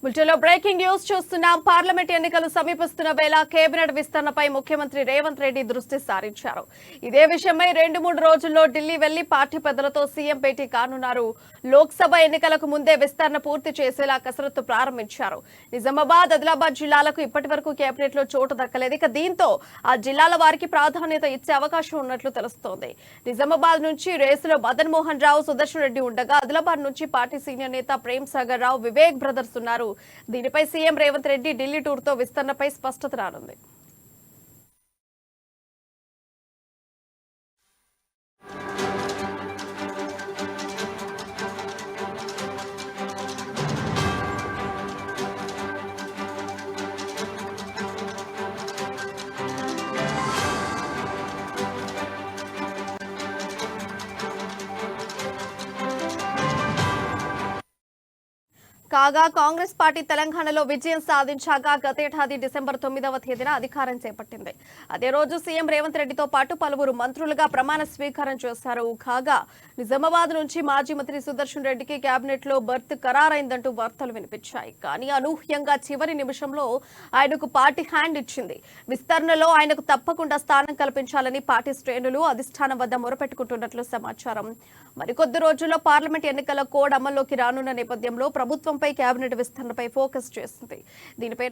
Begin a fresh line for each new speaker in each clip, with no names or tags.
బులెటిన్లో breaking news చూస్తున్నాం. Parliament ఎన్నికలు సమీపిస్తున్న వేళ కేబినెట్ విస్తరణపై ముఖ్యమంత్రి రేవంత్ రెడ్డి దృష్టి సారించారు. ఇదే విషయమై 2-3 రోజుల్లో ఢిల్లీ వెళ్లి పార్టీ పెద్దలతో సీఎం భేటీ కానున్నారు. లోక్సభ ఎన్నికలకు ముందే విస్తరణ పూర్తి చేసేలా కసరత్తు ప్రారంభించారు. నిజామాబాద్, ఆదిలాబాద్ జిల్లాలకు ఇప్పటి వరకు కేబినెట్ లో చోటు దక్కలేదు. ఇక దీంతో ఆ జిల్లాల వారికి ప్రాధాన్యత ఇచ్చే అవకాశం ఉన్నట్లు తెలుస్తోంది. నిజామాబాద్ నుంచి రేసులో మదన్ మోహన్ రావు, సుదర్శన్ రెడ్డి ఉండగా ఆదిలాబాద్ నుంచి పార్టీ సీనియర్ నేత ప్రేమ్ సాగర్ రావు, వివేక్ బ్రదర్స్ ఉన్నారు. దీనిపై సీఎం రేవంత్ రెడ్డి ఢిల్లీ టూర్ తో విస్తరణపై స్పష్టత రానుంది. కాగా కాంగ్రెస్ పార్టీ తెలంగాణలో విజయం సాధించాక గతేడాది డిసెంబర్ 9వ తేదీన అధికారం చేపట్టింది. అదే రోజు సీఎం రేవంత్ రెడ్డితో పాటు పలువురు మంత్రులుగా ప్రమాణ స్వీకారం చేశారు. కాగా నిజామాబాద్ నుంచి మాజీ మంత్రి సుదర్శన్ రెడ్డికి కేబినెట్ లో బర్త్ ఖరారైందంటూ వార్తలు వినిపించాయి. కానీ అనూహ్యంగా చివరి నిమిషంలో ఆయనకు పార్టీ హ్యాండ్ ఇచ్చింది. విస్తరణలో ఆయనకు తప్పకుండా స్థానం కల్పించాలని పార్టీ శ్రేణులు అధిష్టానం వద్ద మొరపెట్టుకుంటున్నట్లు సమాచారం. మరికొద్ది రోజుల్లో పార్లమెంట్ ఎన్నికల కోడ్ అమల్లోకి రానున్న నేపథ్యంలో ప్రభుత్వంపై కేబినెట్ విస్తరణపై ఫోకస్ చేసింది. దీనిపై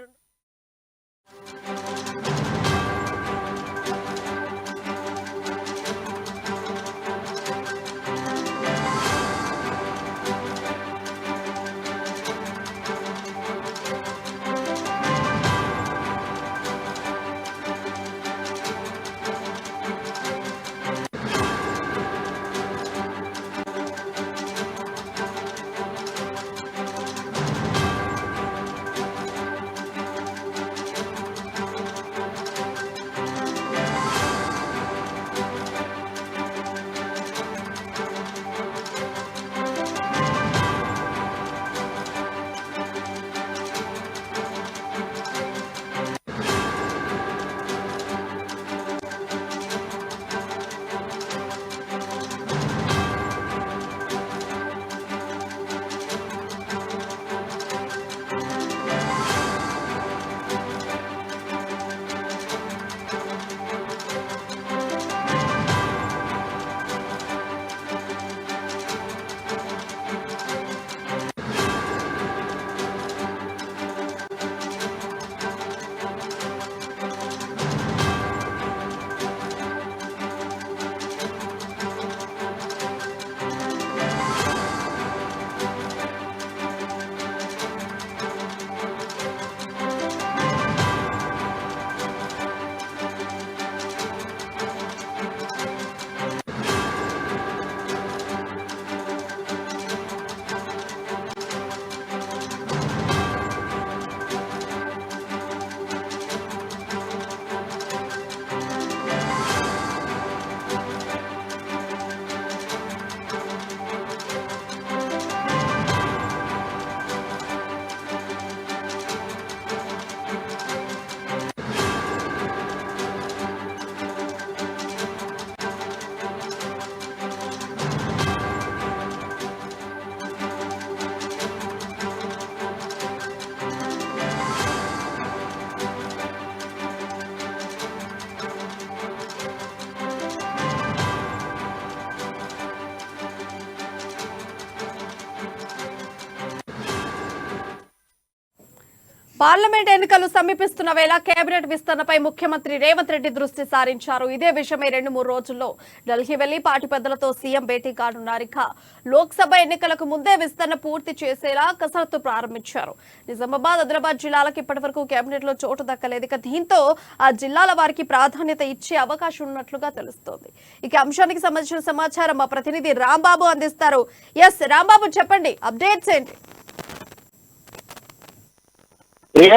పార్లమెంట్ ఎన్నికలు సమీపిస్తున్న వేళ కేబినెట్ విస్తరణపై ముఖ్యమంత్రి రేవంత్ రెడ్డి దృష్టి సారించారు. ఇదే విషయమై 2-3 రోజుల్లో ఢిల్లీ వెళ్లి పార్టీ పెద్దలతో సీఎం భేటీ కానున్నారు. ఇక లోక్సభ ఎన్నికలకు ముందే విస్తరణ పూర్తి చేసేలా కసరత్తు ప్రారంభించారు. నిజామాబాద్, ఆదిలాబాద్ జిల్లాలకు ఇప్పటి వరకు కేబినెట్ లో చోటు దక్కలేదు. ఇక దీంతో ఆ జిల్లాల వారికి ప్రాధాన్యత ఇచ్చే అవకాశం ఉన్నట్లుగా తెలుస్తోంది. ఇక అంశానికి సంబంధించిన సమాచారం మా ప్రతినిధి రాంబాబు అందిస్తారు. ఎస్ రాంబాబు, చెప్పండి, అప్డేట్స్ ఏంటి?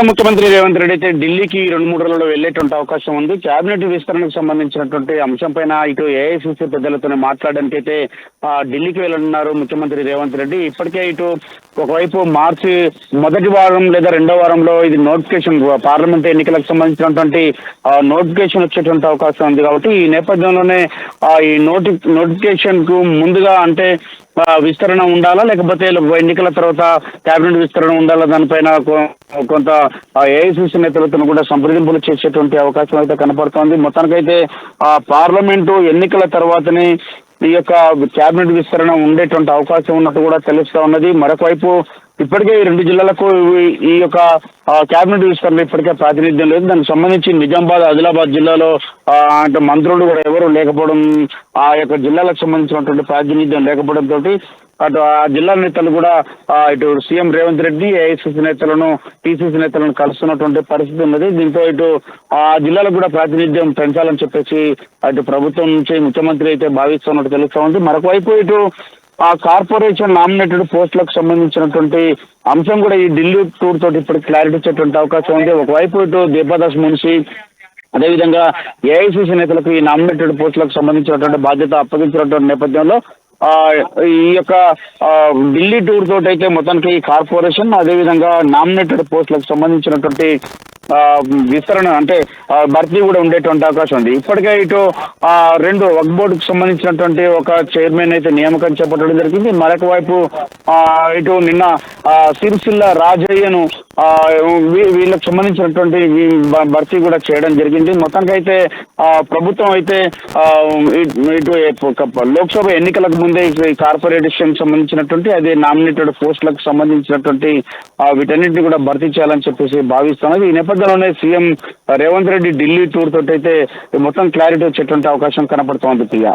ముఖ్యమంత్రి రేవంత్ రెడ్డి అయితే ఢిల్లీకి 2-3 రోజుల్లో వెళ్లేటువంటి అవకాశం ఉంది. కేబినెట్ విస్తరణకు సంబంధించినటువంటి అంశం పైన ఇటు ఏఐసీసీ పెద్దలతోనే మాట్లాడడానికి అయితే ఢిల్లీకి వెళ్ళనున్నారు ముఖ్యమంత్రి రేవంత్ రెడ్డి. ఇప్పటికే ఇటు ఒకవైపు మార్చి మొదటి వారం లేదా రెండో వారంలో ఇది నోటిఫికేషన్, పార్లమెంట్ ఎన్నికలకు సంబంధించినటువంటి నోటిఫికేషన్ వచ్చేటువంటి అవకాశం ఉంది. కాబట్టి ఈ నేపథ్యంలోనే ఈ నోటిఫికేషన్ కు ముందుగా అంటే విస్తరణ ఉండాలా, లేకపోతే ఎన్నికల తర్వాత కేబినెట్ విస్తరణ ఉండాలా, దానిపైన కొంత ఏఐసిసి నేతలతో కూడా సంప్రదింపులు చేసేటువంటి అవకాశం అయితే కనపడుతోంది. మొత్తానికైతే పార్లమెంటు ఎన్నికల తర్వాతనే ఈ యొక్క కేబినెట్ విస్తరణ ఉండేటువంటి అవకాశం ఉన్నట్టు కూడా తెలుస్తా ఉన్నది. మరొక వైపు ఇప్పటికే ఈ 2 జిల్లాలకు ఈ యొక్క కేబినెట్ విస్తరణ ఇప్పటికే ప్రాతినిధ్యం లేదు. దానికి సంబంధించి నిజామాబాద్, ఆదిలాబాద్ జిల్లాలో అంటే మంత్రులు కూడా ఎవరు లేకపోవడం, ఆ యొక్క జిల్లాలకు సంబంధించినటువంటి ప్రాతినిధ్యం లేకపోవడంతో అటు ఆ జిల్లా నేతలు కూడా ఇటు సీఎం రేవంత్ రెడ్డి, ఏఐసిసి నేతలను, టీసీసీ నేతలను కలుస్తున్నటువంటి పరిస్థితి ఉన్నది. దీంతో ఇటు ఆ జిల్లాలకు కూడా ప్రాతినిధ్యం పెంచాలని చెప్పేసి అటు ప్రభుత్వం నుంచి ముఖ్యమంత్రి అయితే భావిస్తున్నట్టు తెలుస్తా ఉంది. మరొక వైపు ఇటు ఆ కార్పొరేషన్ నామినేటెడ్ పోస్టులకు సంబంధించినటువంటి అంశం కూడా ఈ ఢిల్లీ టూర్ తోటి ఇప్పుడు క్లారిటీ ఇచ్చేటువంటి అవకాశం ఉంది. ఒకవైపు ఇటు దీపాదాస్ మున్షి, అదేవిధంగా ఏఐసిసి నేతలకు ఈ నామినేటెడ్ పోస్టులకు సంబంధించినటువంటి బాధ్యత అప్పగించినటువంటి నేపథ్యంలో ఈ యొక్క ఢిల్లీ టూర్ తోటి అయితే మొత్తానికి ఈ కార్పొరేషన్, అదేవిధంగా నామినేటెడ్ పోస్టులకు సంబంధించినటువంటి విస్తరణ అంటే భర్తీ కూడా ఉండేటువంటి అవకాశం ఉంది. ఇప్పటికే ఇటు 2 వక్ఫ్ బోర్డుకు సంబంధించినటువంటి ఒక చైర్మన్ అయితే నియామకం చేపట్టడం జరిగింది. మరొక వైపు ఇటు నిన్న సిరిసిల్ల రాజయ్యను వీళ్ళకి సంబంధించినటువంటి భర్తీ కూడా చేయడం జరిగింది. మొత్తానికి అయితే ప్రభుత్వం అయితే ఇటు లోక్సభ ఎన్నికలకు ముందే ఈ కార్పొరేషన్ సంబంధించినటువంటి అదే నామినేటెడ్ పోస్టులకు సంబంధించినటువంటి వీటన్నిటిని కూడా భర్తీ చేయాలని చెప్పేసి భావిస్తున్నది. ఈ నేపథ్యంలోనే సీఎం రేవంత్ రెడ్డి ఢిల్లీ టూర్ తోటి అయితే మొత్తం క్లారిటీ వచ్చేటువంటి అవకాశం కనపడుతోంది. ప్రియా.